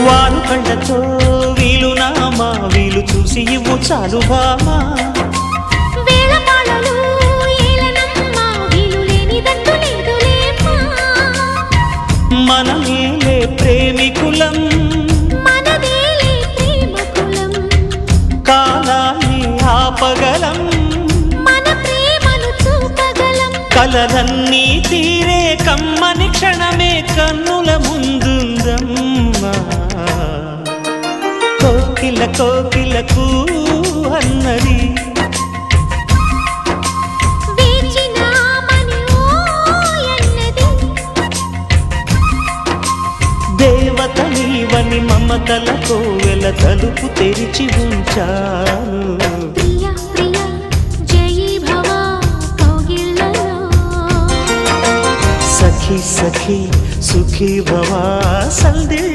వారు కళ్ళతో వీలు నామా వీలు చూసి ఇవ్వు చాలు బామా మనమేలే ప్రేమికులం కాలాన్ని ఆపగలం కలలన్నీ తీరే కమ్మని క్షణమే కన్నుల ముందుందమ్మా కోకిల కోకిలకు అన్నది దేవత నీవని మమతల కోవెల తలుపు తెరిచి ఉంచాను సఖీ సఖీ సుఖీ భవా సందే